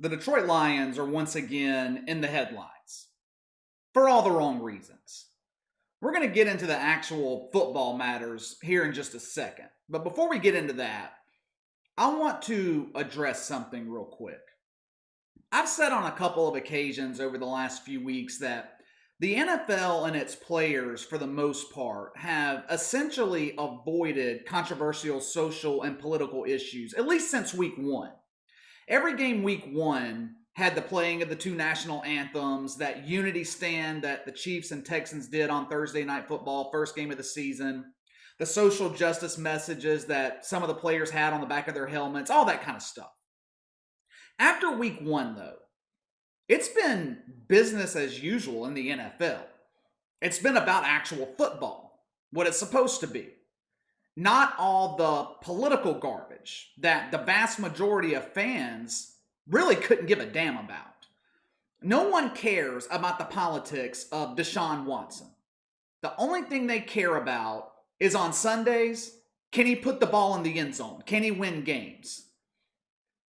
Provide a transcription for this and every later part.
The Detroit Lions are once again in the headlines for all the wrong reasons. We're going to get into the actual football matters here in just a second. But before we get into that, I want to address something real quick. I've said on a couple of occasions over the last few weeks that the NFL and its players, for the most part, have essentially avoided controversial social and political issues, at least since week one. Every game week one had the playing of the two national anthems, that unity stand that the Chiefs and Texans did on Thursday Night Football, first game of the season, the social justice messages that some of the players had on the back of their helmets, all that kind of stuff. After week one, though, it's been business as usual in the NFL. It's been about actual football, what it's supposed to be. Not all the political garbage that the vast majority of fans really couldn't give a damn about. No one cares about the politics of Deshaun Watson. The only thing they care about is on Sundays, can he put the ball in the end zone? Can he win games?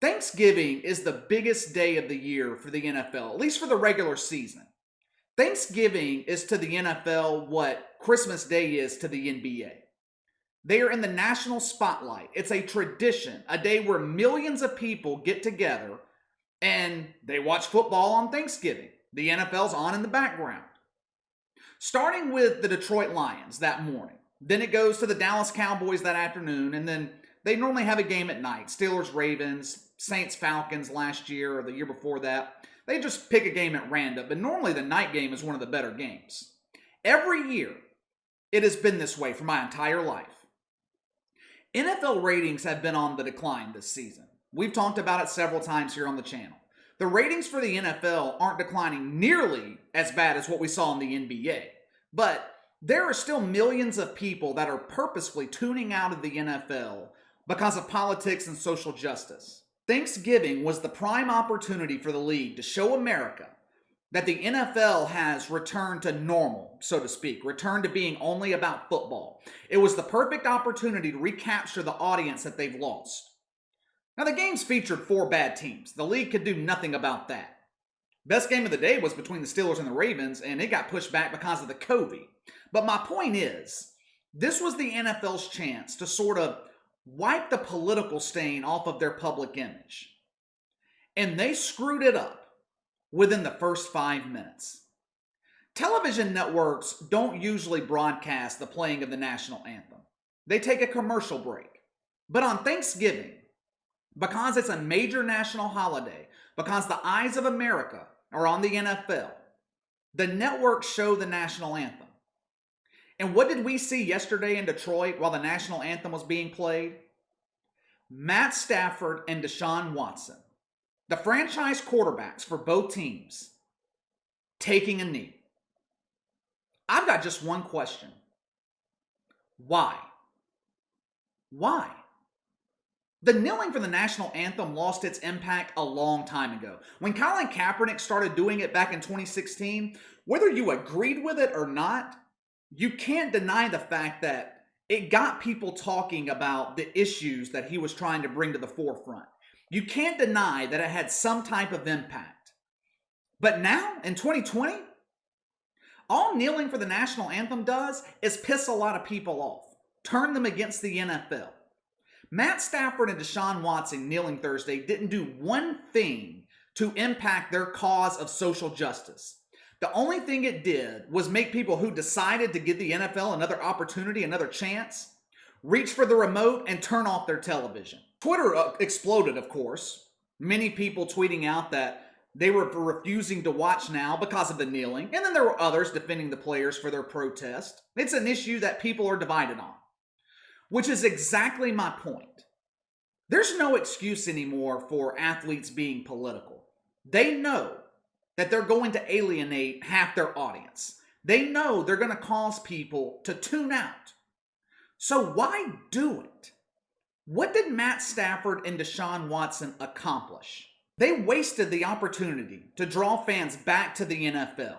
Thanksgiving is the biggest day of the year for the NFL, at least for the regular season. Thanksgiving is to the NFL what Christmas Day is to the NBA. They are in the national spotlight. It's a tradition, a day where millions of people get together and they watch football on Thanksgiving. The NFL's on in the background. Starting with the Detroit Lions that morning. Then it goes to the Dallas Cowboys that afternoon, and then they normally have a game at night. Steelers, Ravens, Saints, Falcons last year or the year before that. They just pick a game at random, but normally the night game is one of the better games. Every year, it has been this way for my entire life. NFL ratings have been on the decline this season. We've talked about it several times here on the channel. The ratings for the NFL aren't declining nearly as bad as what we saw in the NBA, but there are still millions of people that are purposefully tuning out of the NFL because of politics and social justice. Thanksgiving was the prime opportunity for the league to show America that the NFL has returned to normal, so to speak, returned to being only about football. It was the perfect opportunity to recapture the audience that they've lost. Now, the games featured 4 bad teams. The league could do nothing about that. Best game of the day was between the Steelers and the Ravens, and it got pushed back because of the COVID. But my point is, this was the NFL's chance to sort of wipe the political stain off of their public image. And they screwed it up within the first 5 minutes. Television networks don't usually broadcast the playing of the national anthem. They take a commercial break. But on Thanksgiving, because it's a major national holiday, because the eyes of America are on the NFL, the networks show the national anthem. And what did we see yesterday in Detroit while the national anthem was being played? Matt Stafford and Deshaun Watson, the franchise quarterbacks for both teams, taking a knee. I've got just one question. Why? Why? The kneeling for the national anthem lost its impact a long time ago. When Colin Kaepernick started doing it back in 2016, whether you agreed with it or not, you can't deny the fact that it got people talking about the issues that he was trying to bring to the forefront. You can't deny that it had some type of impact. But now, in 2020, all kneeling for the national anthem does is piss a lot of people off, turn them against the NFL. Matt Stafford and Deshaun Watson kneeling Thursday didn't do one thing to impact their cause of social justice. The only thing it did was make people who decided to give the NFL another opportunity, another chance, reach for the remote and turn off their television. Twitter exploded, of course. Many people tweeting out that they were refusing to watch now because of the kneeling. And then there were others defending the players for their protest. It's an issue that people are divided on, which is exactly my point. There's no excuse anymore for athletes being political. They know that they're going to alienate half their audience. They know they're going to cause people to tune out. So why do it? What did Matt Stafford and Deshaun Watson accomplish? They wasted the opportunity to draw fans back to the NFL.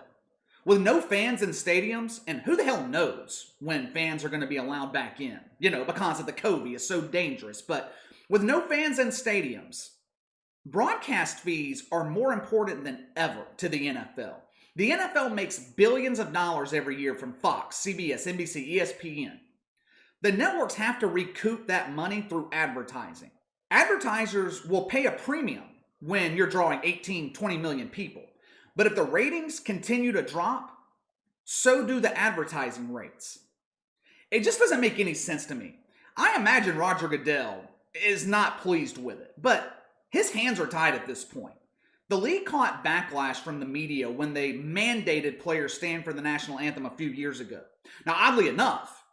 With no fans in stadiums, and who the hell knows when fans are going to be allowed back in, because of the COVID is so dangerous. But with no fans in stadiums, Broadcast fees are more important than ever to the NFL. The NFL makes billions of dollars every year from Fox, CBS, NBC, ESPN. The networks have to recoup that money through advertising. Advertisers will pay a premium when you're drawing 18, 20 million people. But if the ratings continue to drop, so do the advertising rates. It just doesn't make any sense to me. I imagine Roger Goodell is not pleased with it, but his hands are tied at this point. The league caught backlash from the media when they mandated players stand for the national anthem a few years ago. Now, oddly enough,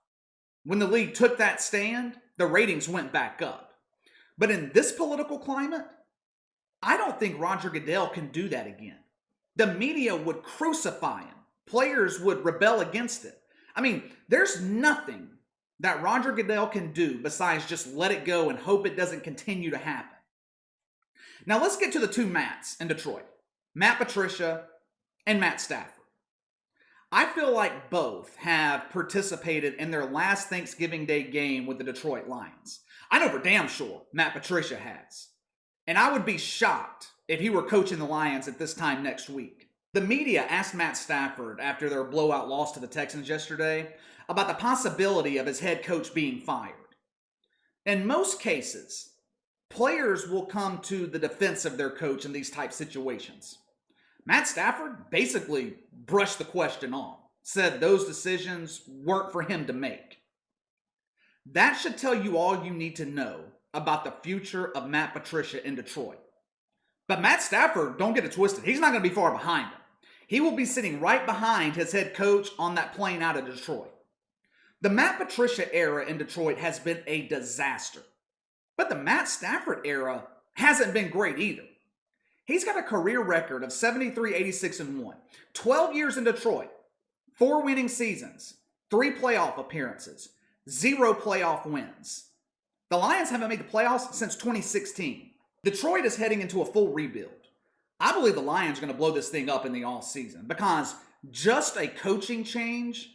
when the league took that stand, the ratings went back up. But in this political climate, I don't think Roger Goodell can do that again. The media would crucify him. Players would rebel against it. I mean, there's nothing that Roger Goodell can do besides just let it go and hope it doesn't continue to happen. Now let's get to the two Matts in Detroit, Matt Patricia and Matt Stafford. I feel like both have participated in their last Thanksgiving Day game with the Detroit Lions. I know for damn sure Matt Patricia has. And I would be shocked if he were coaching the Lions at this time next week. The media asked Matt Stafford after their blowout loss to the Texans yesterday about the possibility of his head coach being fired. In most cases, players will come to the defense of their coach in these type situations. Matt Stafford basically brushed the question off, said those decisions weren't for him to make. That should tell you all you need to know about the future of Matt Patricia in Detroit. But Matt Stafford, don't get it twisted, he's not going to be far behind him. He will be sitting right behind his head coach on that plane out of Detroit. The Matt Patricia era in Detroit has been a disaster. But the Matt Stafford era hasn't been great either. He's got a career record of 73, 86, and 1. 12 years in Detroit, 4 winning seasons, 3 playoff appearances, 0 playoff wins. The Lions haven't made the playoffs since 2016. Detroit is heading into a full rebuild. I believe the Lions are going to blow this thing up in the offseason because just a coaching change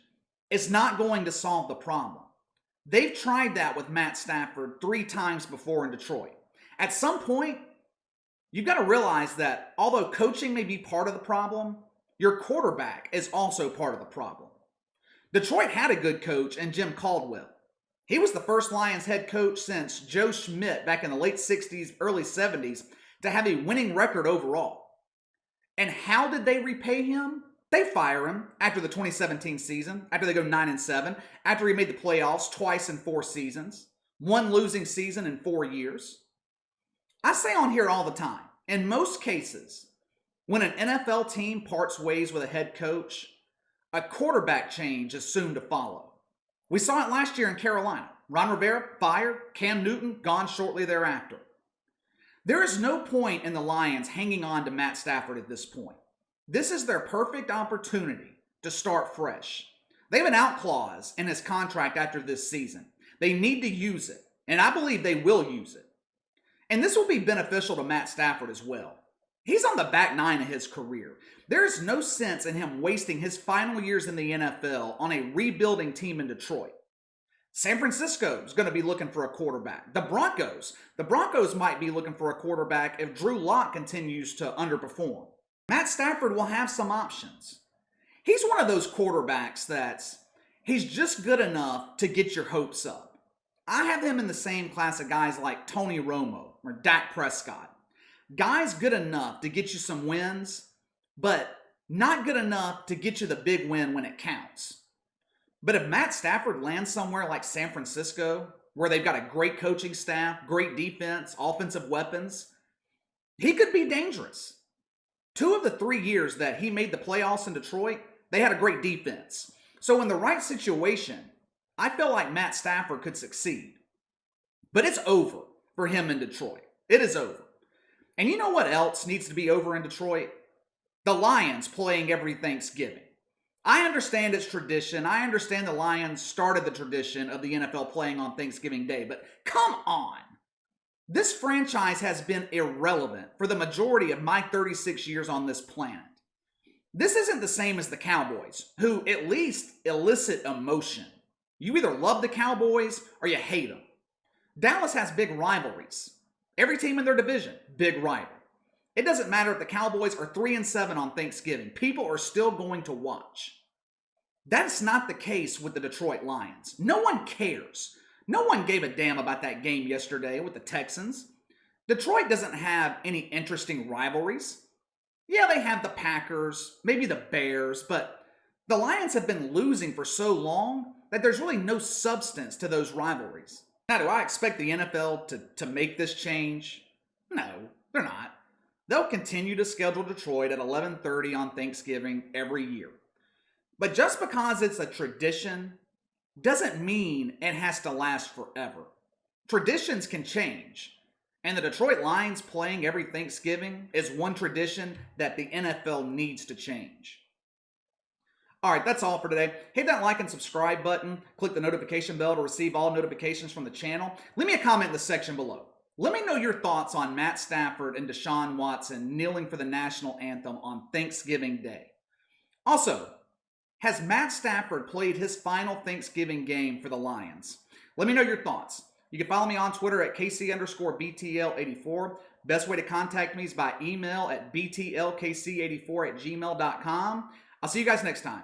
is not going to solve the problem. They've tried that with Matt Stafford 3 times before in Detroit. At some point, you've got to realize that although coaching may be part of the problem, your quarterback is also part of the problem. Detroit had a good coach in Jim Caldwell. He was the first Lions head coach since Joe Schmidt back in the late 60s, early 70s to have a winning record overall. And how did they repay him? They fire him after the 2017 season, after they go 9-7, after he made the playoffs twice in 4 seasons, 1 losing season in 4 years. I say on here all the time, in most cases, when an NFL team parts ways with a head coach, a quarterback change is soon to follow. We saw it last year in Carolina. Ron Rivera fired, Cam Newton gone shortly thereafter. There is no point in the Lions hanging on to Matt Stafford at this point. This is their perfect opportunity to start fresh. They have an out clause in his contract after this season. They need to use it, and I believe they will use it. And this will be beneficial to Matt Stafford as well. He's on the back 9 of his career. There is no sense in him wasting his final years in the NFL on a rebuilding team in Detroit. San Francisco is going to be looking for a quarterback. The Broncos might be looking for a quarterback if Drew Lock continues to underperform. Matt Stafford will have some options. He's one of those quarterbacks he's just good enough to get your hopes up. I have him in the same class of guys like Tony Romo or Dak Prescott. Guys good enough to get you some wins, but not good enough to get you the big win when it counts. But if Matt Stafford lands somewhere like San Francisco, where they've got a great coaching staff, great defense, offensive weapons, he could be dangerous. 2 of the 3 years that he made the playoffs in Detroit, they had a great defense. So in the right situation, I feel like Matt Stafford could succeed. But it's over for him in Detroit. It is over. And you know what else needs to be over in Detroit? The Lions playing every Thanksgiving. I understand it's tradition. I understand the Lions started the tradition of the NFL playing on Thanksgiving Day. But come on. This franchise has been irrelevant for the majority of my 36 years on this planet. This isn't the same as the Cowboys, who at least elicit emotion. You either love the Cowboys or you hate them. Dallas has big rivalries. Every team in their division, big rival. It doesn't matter if the Cowboys are 3-7 on Thanksgiving. People are still going to watch. That's not the case with the Detroit Lions. No one cares. No one gave a damn about that game yesterday with the Texans. Detroit doesn't have any interesting rivalries. Yeah, they have the Packers, maybe the Bears, but the Lions have been losing for so long that there's really no substance to those rivalries. Now, do I expect the NFL to make this change? No, they're not. They'll continue to schedule Detroit at 11:30 on Thanksgiving every year. But just because it's a tradition doesn't mean it has to last forever. Traditions can change. And the Detroit Lions playing every Thanksgiving is one tradition that the NFL needs to change. All right, that's all for today. Hit that like and subscribe button. Click the notification bell to receive all notifications from the channel. Leave me a comment in the section below. Let me know your thoughts on Matt Stafford and Deshaun Watson kneeling for the national anthem on Thanksgiving Day. Also, has Matt Stafford played his final Thanksgiving game for the Lions? Let me know your thoughts. You can follow me on Twitter at KC_BTL84. Best way to contact me is by email at btlkc84@gmail.com. I'll see you guys next time.